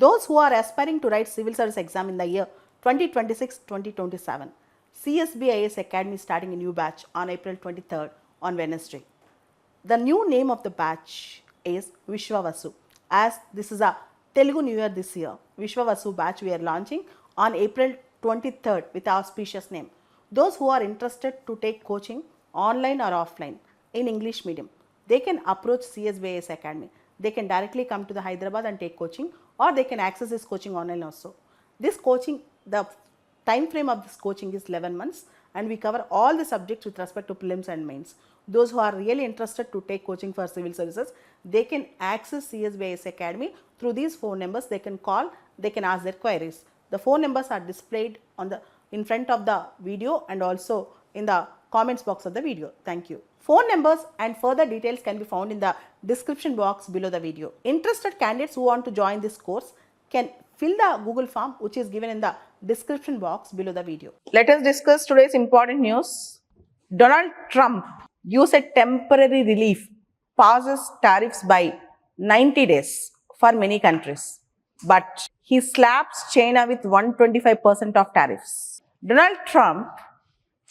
Those who are aspiring to write civil service exam in the year 2026-2027, CSBIS Academy is starting a new batch on April 23rd on Wednesday. The new name of the batch is Vishwavasu. As this is a Telugu New Year this year, Vishwavasu batch we are launching on April 23rd with our auspicious name. Those who are interested to take coaching online or offline in English medium, they can approach CSBIS Academy. They can directly come to the Hyderabad and take coaching, or they can access this coaching online also. This coaching, the time frame of this coaching is 11 months, and we cover all the subjects with respect to prelims and mains. Those who are really interested to take coaching for civil services, they can access CSBIS Academy through these phone numbers. They can call, they can ask their queries. The phone numbers are displayed on the in front of the video and also in the comments box of the video. Thank you. Phone numbers and further details can be found in the description box below the video. Interested candidates who want to join this course can fill the Google form which is given in the description box below the video. Let us discuss today's important news. Donald Trump gives a temporary relief, pauses tariffs by 90 days for many countries, but he slaps China with 125% of tariffs. Donald Trump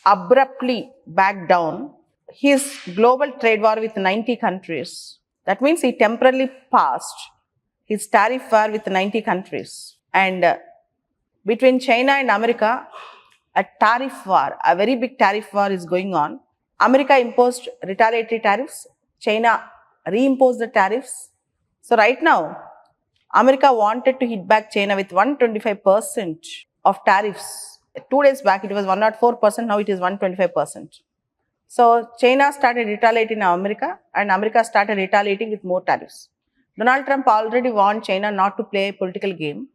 abruptly backed down his global trade war with 90 countries. That means he temporarily paused his tariff war with 90 countries. And between China and America, a tariff war, a very big tariff war is going on. America imposed retaliatory tariffs. China reimposed the tariffs. So right now, America wanted to hit back China with 125% of tariffs. 2 days back, it was 104%, now it is 125%. So China started retaliating in America, and America started retaliating with more tariffs. Donald Trump already warned China not to play a political game.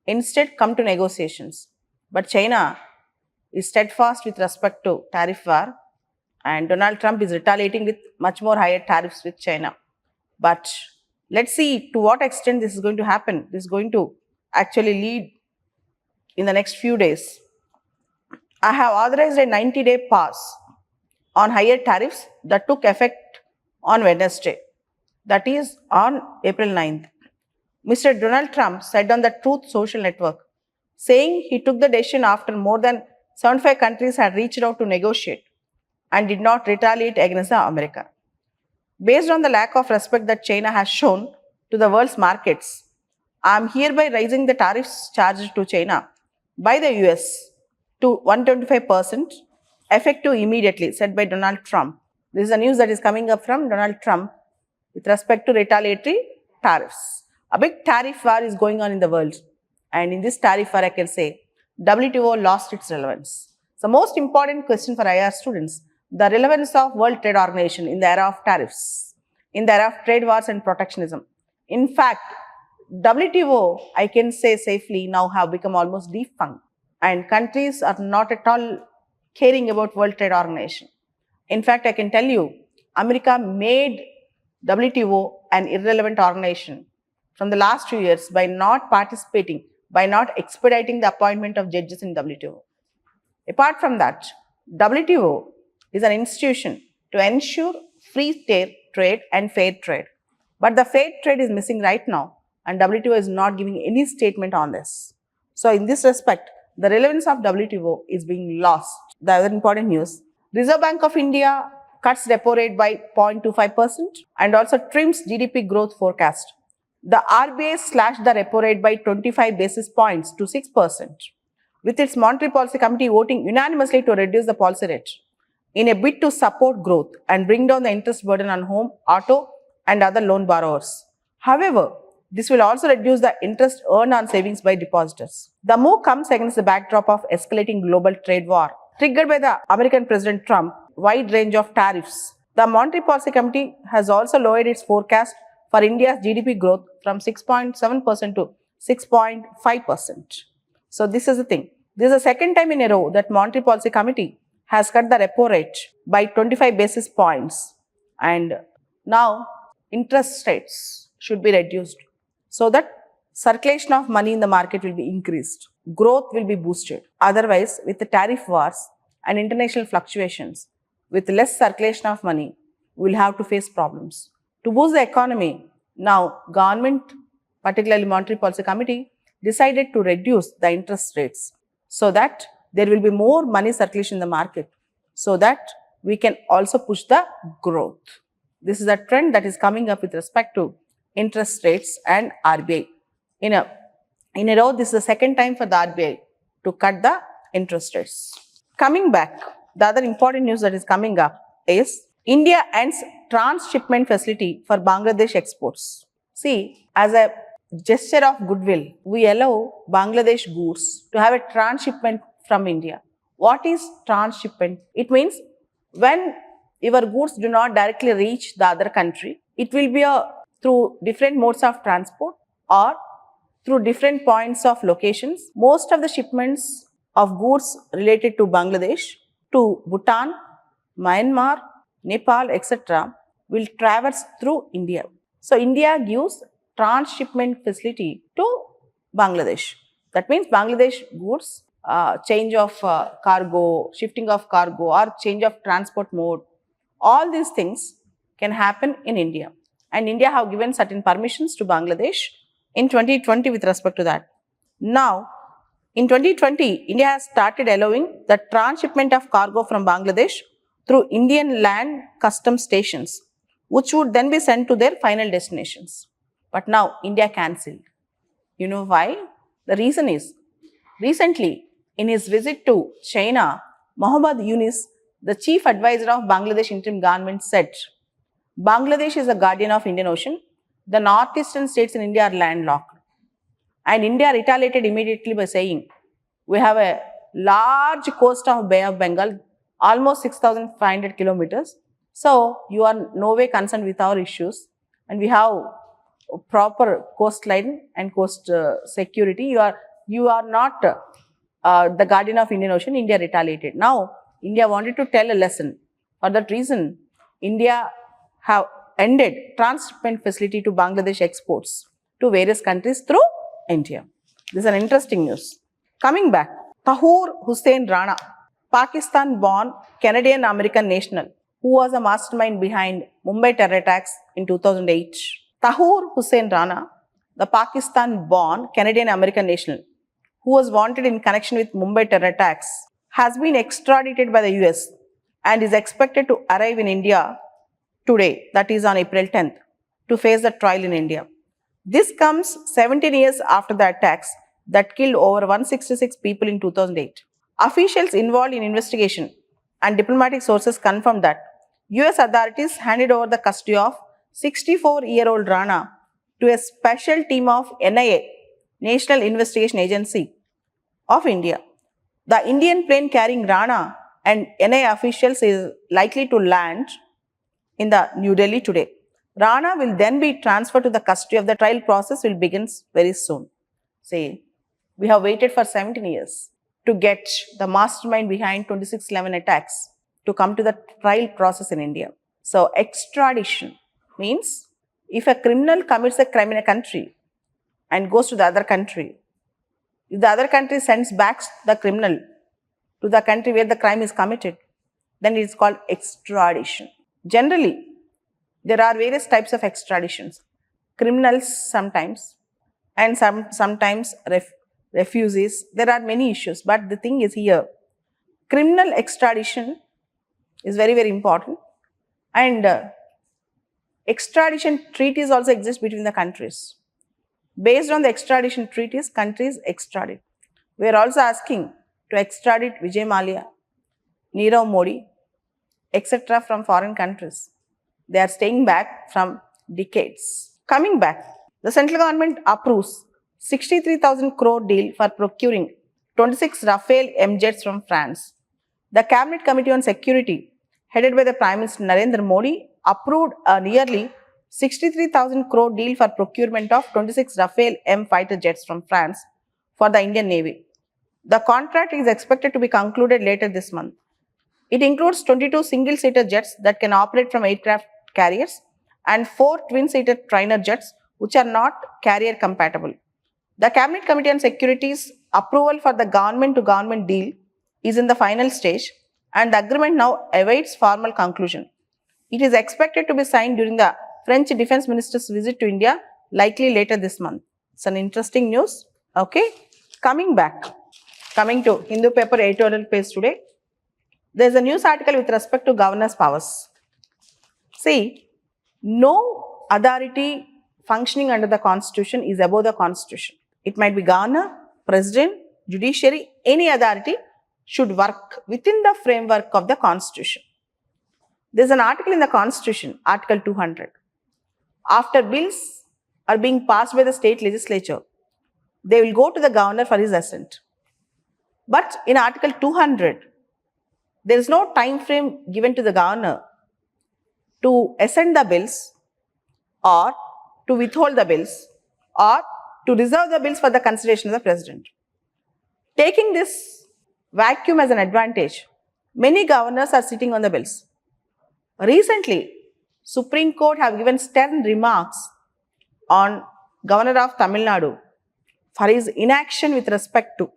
Instead, come to negotiations. But China is steadfast with respect to tariff war, and Donald Trump is retaliating with much more higher tariffs with China. But let's see to what extent this is going to happen. This is going to actually lead in the next few days. I have authorized a 90-day pause on higher tariffs that took effect on Wednesday, that is on April 9th. Mr. Donald Trump said on the Truth Social Network, saying he took the decision after more than 75 countries had reached out to negotiate and did not retaliate against America. Based on the lack of respect that China has shown to the world's markets, I am hereby raising the tariffs charged to China by the US to 125%, effective immediately, said by Donald Trump. This is the news that is coming up from Donald Trump with respect to retaliatory tariffs. A big tariff war is going on in the world, and in this tariff war, I can say WTO lost its relevance. So, most important question for IR students, the relevance of World Trade Organization in the era of tariffs, in the era of trade wars and protectionism. In fact, WTO, I can say safely, now have become almost defunct, and countries are not at all caring about World Trade Organization. In fact, I can tell you, America made WTO an irrelevant organization from the last few years by not participating, by not expediting the appointment of judges in WTO. Apart from that, WTO is an institution to ensure free trade and fair trade. But the fair trade is missing right now, and WTO is not giving any statement on this. So in this respect, the relevance of WTO is being lost. The other important news, Reserve Bank of India cuts repo rate by 0.25% and also trims GDP growth forecast. The RBI slashed the repo rate by 25 basis points to 6%, with its Monetary Policy Committee voting unanimously to reduce the policy rate in a bid to support growth and bring down the interest burden on home, auto, and other loan borrowers. However, this will also reduce the interest earned on savings by depositors. The move comes against the backdrop of escalating global trade war, triggered by the American President Trump wide range of tariffs. The Monetary Policy Committee has also lowered its forecast for India's GDP growth from 6.7% to 6.5%. So this is the thing. This is the second time in a row that Monetary Policy Committee has cut the repo rate by 25 basis points, and now interest rates should be reduced so that circulation of money in the market will be increased, growth will be boosted. Otherwise, with the tariff wars and international fluctuations, with less circulation of money, we will have to face problems. To boost the economy, now government particularly Monetary Policy Committee, decided to reduce the interest rates so that there will be more money circulation in the market, so that we can also push the growth. This is a trend that is coming up with respect to interest rates and RBI. In a row, this is the second time for the RBI to cut the interest rates. Coming back, the other important news that is coming up is India ends transshipment facility for Bangladesh exports. See, as a gesture of goodwill, we allow Bangladesh goods to have a transshipment from India. What is transshipment? It means when your goods do not directly reach the other country, it will be through different modes of transport or through different points of locations. Most of the shipments of goods related to Bangladesh, to Bhutan, Myanmar, Nepal, etc. will traverse through India. So, India gives transshipment facility to Bangladesh. That means Bangladesh goods, change of cargo, shifting of cargo or change of transport mode, all these things can happen in India. And India have given certain permissions to Bangladesh in 2020 with respect to that. Now, in 2020, India has started allowing the transshipment of cargo from Bangladesh through Indian land customs stations, which would then be sent to their final destinations. But now, India cancelled. You know why? The reason is, recently, in his visit to China, Mohammad Yunus, the chief advisor of Bangladesh interim government, said, Bangladesh is the guardian of Indian Ocean. The northeastern states in India are landlocked. And India retaliated immediately by saying, we have a large coast of Bay of Bengal, almost 6,500 kilometers. So, you are no way concerned with our issues. And we have proper coastline and coast security. You are not the guardian of Indian Ocean. India retaliated. Now, India wanted to tell a lesson. For that reason, India have ended transshipment facility to Bangladesh exports to various countries through India. This is an interesting news. Coming back, Tahir Hussain Rana, Pakistan-born Canadian-American national, who was a mastermind behind Mumbai terror attacks in 2008. Tahir Hussain Rana, the Pakistan-born Canadian-American national, who was wanted in connection with Mumbai terror attacks, has been extradited by the US and is expected to arrive in India today, that is on April 10th, to face the trial in India. This comes 17 years after the attacks that killed over 166 people in 2008. Officials involved in investigation and diplomatic sources confirmed that US authorities handed over the custody of 64-year-old Rana to a special team of NIA, National Investigation Agency of India. The Indian plane carrying Rana and NIA officials is likely to land in the New Delhi today. Rana will then be transferred to the custody of the trial process will begin very soon. Say, we have waited for 17 years to get the mastermind behind 26/11 attacks to come to the trial process in India. So, extradition means if a criminal commits a crime in a country and goes to the other country, if the other country sends back the criminal to the country where the crime is committed, then it is called extradition. Generally, there are various types of extraditions. Criminals sometimes and sometimes refugees. There are many issues, but the thing is here, criminal extradition is very, very important, and extradition treaties also exist between the countries. Based on the extradition treaties, countries extradite. We are also asking to extradite Vijay Mallya, Nirav Modi, etc. from foreign countries. They are staying back from decades. Coming back, the central government approves 63,000 crore deal for procuring 26 Rafale M jets from France. The Cabinet Committee on Security, headed by the Prime Minister Narendra Modi, approved a nearly 63,000 crore deal for procurement of 26 Rafale M fighter jets from France for the Indian Navy. The contract is expected to be concluded later this month. It includes 22 single-seater jets that can operate from aircraft carriers and 4 twin-seater trainer jets which are not carrier compatible. The Cabinet Committee on Security's approval for the government-to-government deal is in the final stage and the agreement now awaits formal conclusion. It is expected to be signed during the French Defense Minister's visit to India, likely later this month. It's an interesting news. Okay, coming to Hindu paper editorial page today. There's a news article with respect to governor's powers. See, no authority functioning under the constitution is above the constitution. It might be governor, president, judiciary, any authority should work within the framework of the constitution. There's an article in the constitution, article 200. After bills are being passed by the state legislature, they will go to the governor for his assent. But in article 200, there is no time frame given to the governor to assent the bills or to withhold the bills or to reserve the bills for the consideration of the president. Taking this vacuum as an advantage, many governors are sitting on the bills. Recently, Supreme Court have given stern remarks on Governor of Tamil Nadu for his inaction with respect to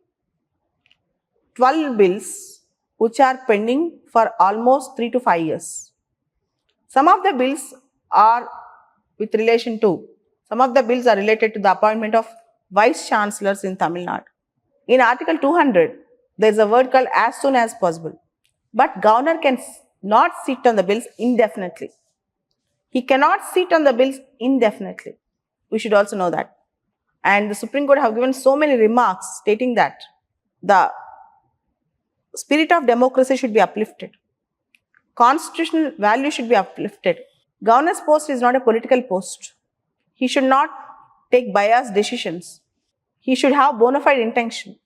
12 bills which are pending for almost 3 to 5 years. Some of the bills are related to the appointment of vice chancellors in Tamil Nadu. In Article 200, there is a word called as soon as possible. But governor can not sit on the bills indefinitely. He cannot sit on the bills indefinitely. We should also know that. And the Supreme Court have given so many remarks stating that the spirit of democracy should be uplifted. Constitutional value should be uplifted. Governor's post is not a political post. He should not take biased decisions. He should have bona fide intention.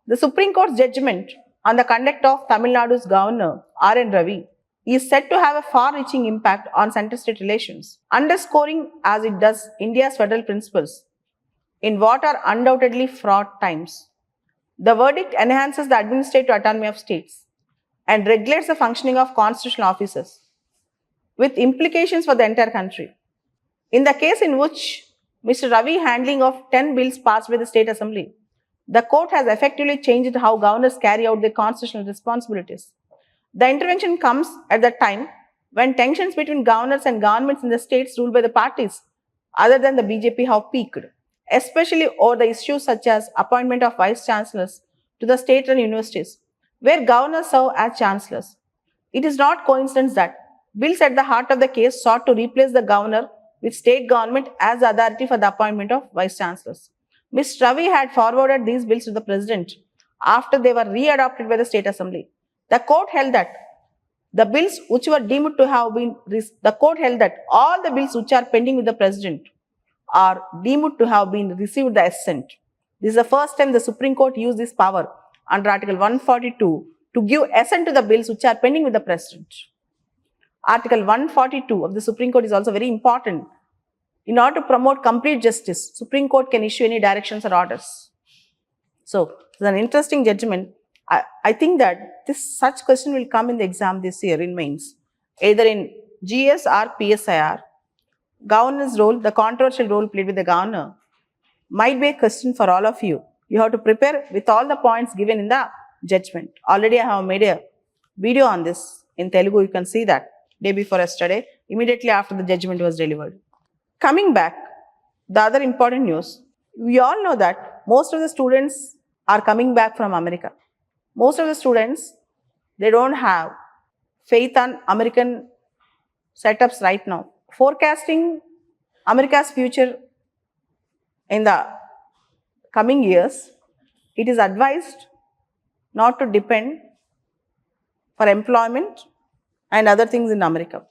The Supreme Court's judgment on the conduct of Tamil Nadu's governor, R.N. Ravi, is said to have a far-reaching impact on center-state relations, underscoring as it does India's federal principles in what are undoubtedly fraught times. The verdict enhances the administrative autonomy of states and regulates the functioning of constitutional officers, with implications for the entire country. In the case in which Mr. Ravi handling of 10 bills passed by the State Assembly, the court has effectively changed how governors carry out their constitutional responsibilities. The intervention comes at the time when tensions between governors and governments in the states ruled by the parties other than the BJP have peaked, especially over the issues such as appointment of vice chancellors to the state-run universities, where governors serve as chancellors. It is not coincidence that bills at the heart of the case sought to replace the governor with state government as the authority for the appointment of vice chancellors. Mr. Ravi had forwarded these bills to the president after they were re-adopted by the state assembly. The court held that all the bills which are pending with the president are deemed to have been received the assent. This is the first time the Supreme Court used this power under Article 142 to give assent to the bills which are pending with the president. Article 142 of the Supreme Court is also very important. In order to promote complete justice, Supreme Court can issue any directions or orders. So, it's an interesting judgment. I think that such question will come in the exam this year in mains, either in GS or PSIR. Governor's role, the controversial role played with the governor, might be a question for all of you. You have to prepare with all the points given in the judgment. Already I have made a video on this in Telugu. You can see that day before yesterday, immediately after the judgment was delivered. Coming back, the other important news. We all know that most of the students are coming back from America. Most of the students, they don't have faith on American setups right now. Forecasting America's future in the coming years, it is advised not to depend for employment and other things in America.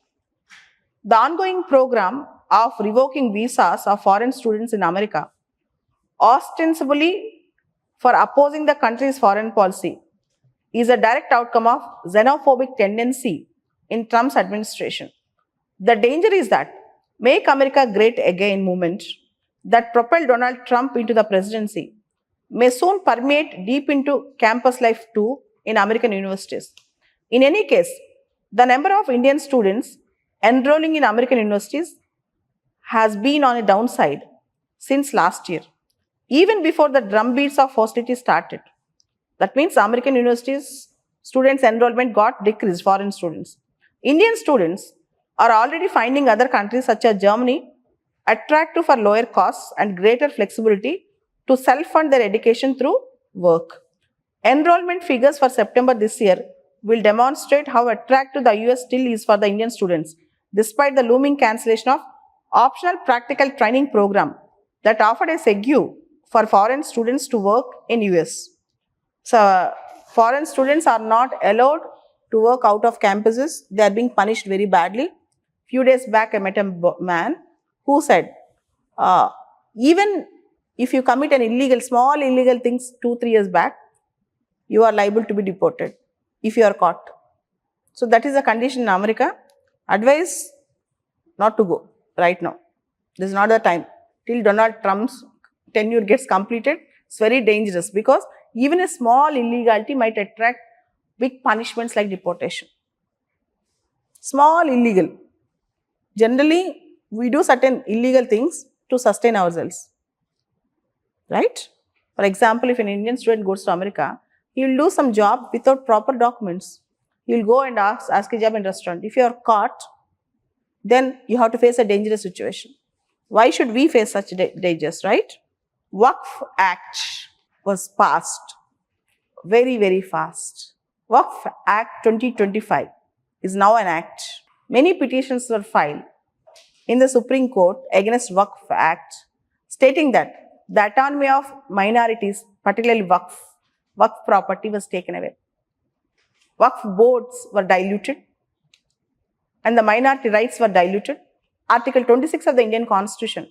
The ongoing program of revoking visas of foreign students in America, ostensibly for opposing the country's foreign policy, is a direct outcome of xenophobic tendency in Trump's administration. The danger is that Make America Great Again movement that propelled Donald Trump into the presidency may soon permeate deep into campus life too in American universities. In any case, the number of Indian students enrolling in American universities has been on a downside since last year, even before the drumbeats of hostility started. That means American universities students' enrollment got decreased, foreign students. Indian students are already finding other countries such as Germany attractive for lower costs and greater flexibility to self-fund their education through work. Enrollment figures for September this year will demonstrate how attractive the US still is for the Indian students, despite the looming cancellation of optional practical training program that offered a segue for foreign students to work in US. So, foreign students are not allowed to work out of campuses. They are being punished very badly. Few days back, I met a man who said, even if you commit an small illegal things 2-3 years back, you are liable to be deported if you are caught. So that is the condition in America. Advice not to go right now. This is not the time. Till Donald Trump's tenure gets completed, it's very dangerous because even a small illegality might attract big punishments like deportation. Small illegal. Generally, we do certain illegal things to sustain ourselves. Right? For example, if an Indian student goes to America, he will do some job without proper documents. He will go and ask a job in restaurant. If you are caught, then you have to face a dangerous situation. Why should we face such dangers, right? Waqf Act was passed very, very fast. Waqf Act 2025 is now an act. Many petitions were filed in the Supreme Court against Waqf Act, stating that the autonomy of minorities, particularly Waqf property, was taken away. Waqf boards were diluted and the minority rights were diluted. Article 26 of the Indian Constitution,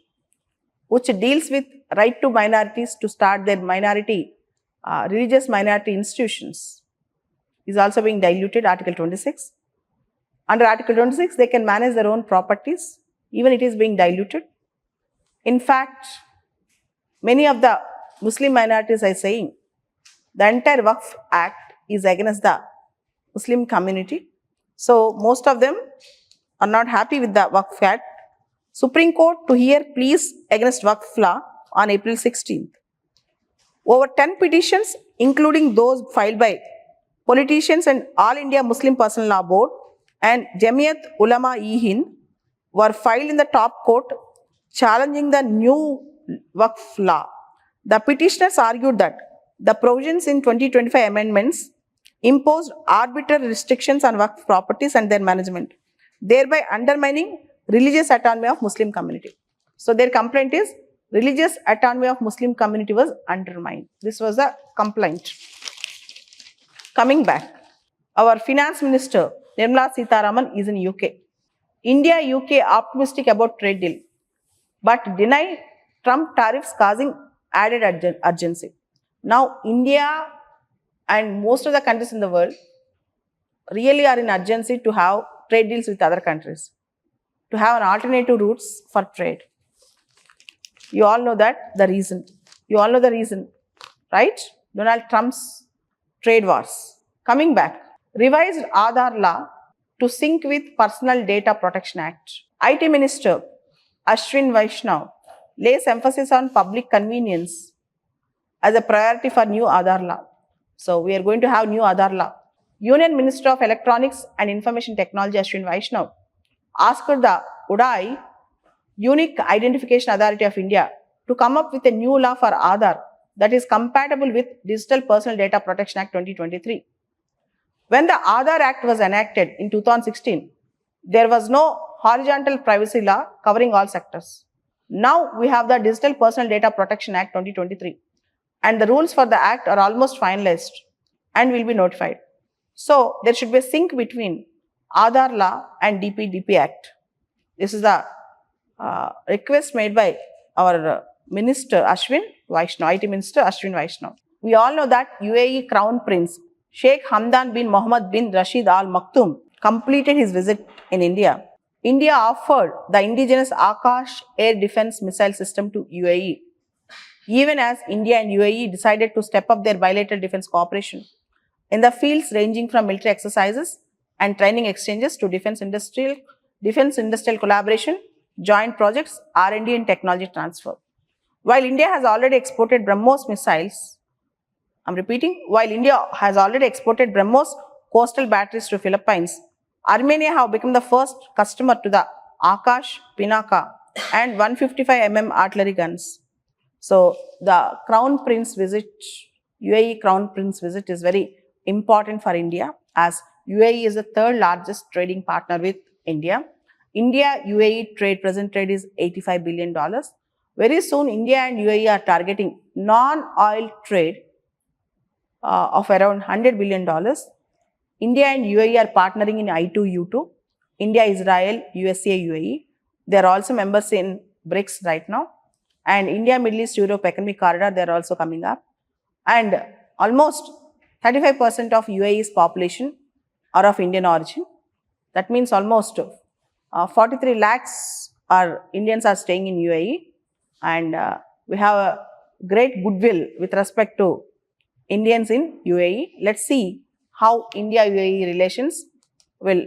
which deals with right to minorities to start their religious minority institutions, is also being diluted, Article 26. Under Article 26, they can manage their own properties, even it is being diluted. In fact, many of the Muslim minorities are saying the entire Waqf Act is against the Muslim community. So, most of them are not happy with the Waqf Act. Supreme Court to hear pleas against Waqf law on April 16th. Over 10 petitions, including those filed by politicians and All India Muslim Personal Law Board and Jamiat Ulama-e-Hind, were filed in the top court challenging the new Waqf law. The petitioners argued that the provisions in 2025 amendments imposed arbitrary restrictions on Waqf properties and their management, thereby undermining religious autonomy of Muslim community. So their complaint is religious autonomy of Muslim community was undermined. This was a complaint. Coming back, our finance minister Nirmala Sitharaman is in UK. India-UK optimistic about trade deal, but deny Trump tariffs causing added urgency. Now India and most of the countries in the world really are in urgency to have trade deals with other countries, to have an alternative routes for trade. You all know that the reason. You all know the reason, right? Donald Trump's trade wars. Coming back, revised Aadhaar law to sync with Personal Data Protection Act. IT Minister Ashwin Vaishnaw lays emphasis on public convenience as a priority for new Aadhaar law. So we are going to have new Aadhaar law. Union Minister of Electronics and Information Technology Ashwin Vaishnaw asked the UDAI, Unique Identification Authority of India, to come up with a new law for Aadhaar that is compatible with Digital Personal Data Protection Act 2023. When the Aadhaar Act was enacted in 2016, there was no horizontal privacy law covering all sectors. Now we have the Digital Personal Data Protection Act 2023 and the rules for the Act are almost finalized and will be notified. So there should be a sync between Aadhaar law and DPDP Act. This is the request made by our Minister Ashwin Vaishnaw, IT Minister Ashwin Vaishnaw. We all know that UAE Crown Prince Sheikh Hamdan bin Mohammed bin Rashid Al Maktoum completed his visit in India. India offered the indigenous Akash air defense missile system to UAE, even as India and UAE decided to step up their bilateral defense cooperation in the fields ranging from military exercises and training exchanges to defense industrial collaboration, joint projects, R&D and technology transfer. While India has already exported BrahMos missiles, while India has already exported BrahMos coastal batteries to Philippines, Armenia have become the first customer to the Akash Pinaka and 155 artillery guns. So the Crown Prince visit, UAE Crown Prince visit is very important for India, as UAE is the third largest trading partner with India. India UAE present trade is $85 billion. Very soon India and UAE are targeting non-oil trade of around $100 billion. India and UAE are partnering in I2U2, India, Israel, USA, UAE. They are also members in BRICS right now. And India, Middle East, Europe Economic Corridor, they are also coming up. And almost 35% of UAE's population are of Indian origin. That means almost 43 lakhs Indians are staying in UAE. And we have a great goodwill with respect to Indians in UAE. Let's see how India-UAE relations will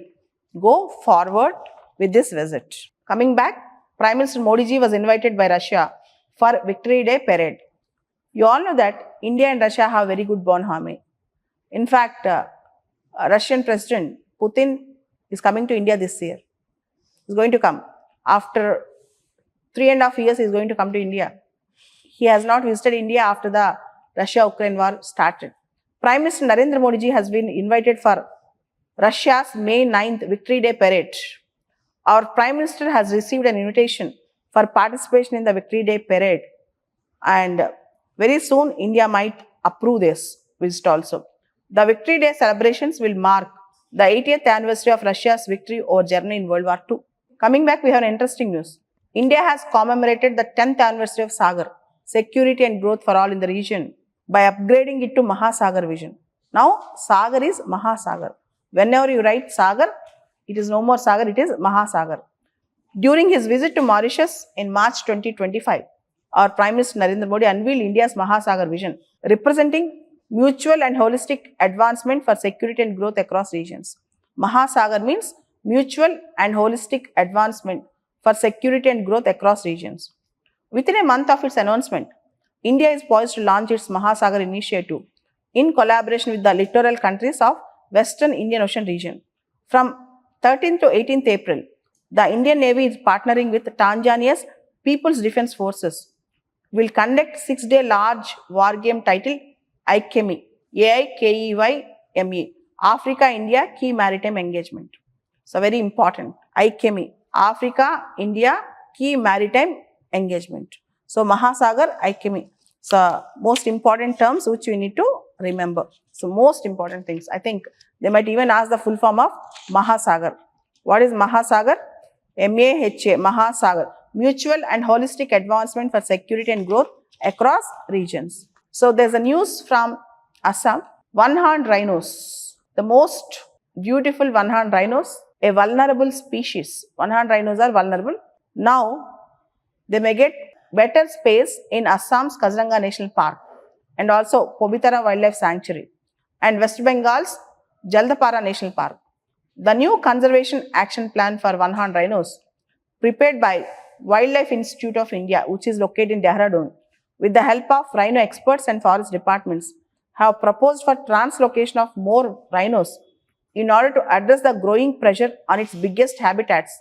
go forward with this visit. Coming back, Prime Minister Modi ji was invited by Russia for Victory Day parade. You all know that India and Russia have very good bond harmony. In fact, Russian President Putin is coming to India this year. He's going to come. After 3.5 years, he is going to come to India. He has not visited India after the Russia-Ukraine war started. Prime Minister Narendra Modi ji has been invited for Russia's May 9th Victory Day parade. Our Prime Minister has received an invitation for participation in the Victory Day parade, and very soon India might approve this visit also. The Victory Day celebrations will mark the 80th anniversary of Russia's victory over Germany in World War II. Coming back, we have an interesting news. India has commemorated the 10th anniversary of Sagar, security and growth for all in the region, by upgrading it to Mahasagar vision. Now, Sagar is Mahasagar. Whenever you write Sagar, it is no more Sagar, it is Mahasagar. During his visit to Mauritius in March 2025, our Prime Minister Narendra Modi unveiled India's Mahasagar vision, representing mutual and holistic advancement for security and growth across regions. Mahasagar means mutual and holistic advancement for security and growth across regions. Within a month of its announcement, India is poised to launch its Mahasagar initiative in collaboration with the littoral countries of Western Indian Ocean region. From 13th to 18th April, the Indian Navy is partnering with Tanzania's People's Defense Forces. Will conduct 6-day large war game titled AIKEME, AIKEYME, Africa India Key Maritime Engagement. So very important, AIKEME, Africa India Key Maritime Engagement. So Mahasagar, AIKEME. So most important terms which we need to remember. So most important things. I think they might even ask the full form of Mahasagar. What is Mahasagar? MAHA, Mahasagar. Mutual and holistic advancement for security and growth across regions. So there's a news from Assam. One-horned rhinos, the most beautiful one-horned rhinos, a vulnerable species. One-horned rhinos are vulnerable. Now, they may get better space in Assam's Kaziranga National Park and also Pobitara Wildlife Sanctuary and West Bengal's Jaldapara National Park. The new Conservation Action Plan for One-horned rhinos, prepared by Wildlife Institute of India, which is located in Dehradun, with the help of rhino experts and forest departments, have proposed for translocation of more rhinos in order to address the growing pressure on its biggest habitats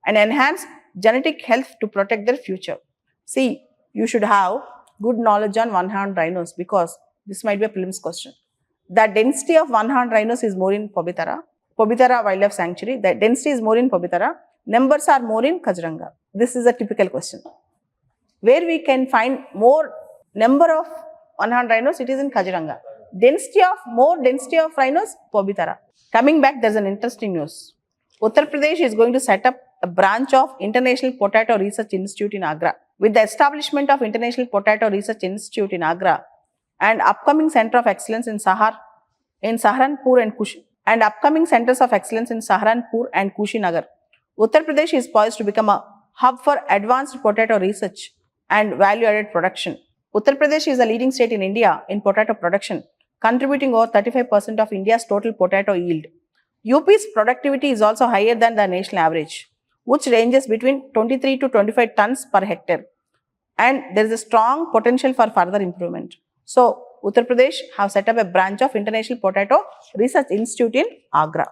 and enhance genetic health to protect their future. See, you should have good knowledge on one-horned rhinos because this might be a prelims question. The density of one-horned rhinos is more in Pobitara Wildlife Sanctuary. The density is more in Pobitara. Numbers are more in Kaziranga. This is a typical question. Where we can find more number of one-horned rhinos, it is in Kaziranga. Density of rhinos, Pobitara. Coming back, there's an interesting news. Uttar Pradesh is going to set up a branch of International Potato Research Institute in Agra. With the establishment of International Potato Research Institute in Agra and upcoming Center of Excellence in Saharanpur and upcoming centers of excellence in Saharanpur and Kushinagar, Uttar Pradesh is poised to become a hub for advanced potato research and value-added production. Uttar Pradesh is the leading state in India in potato production, contributing over 35% of India's total potato yield. UP's productivity is also higher than the national average, which ranges between 23 to 25 tons per hectare. And there is a strong potential for further improvement. So, Uttar Pradesh have set up a branch of International Potato Research Institute in Agra.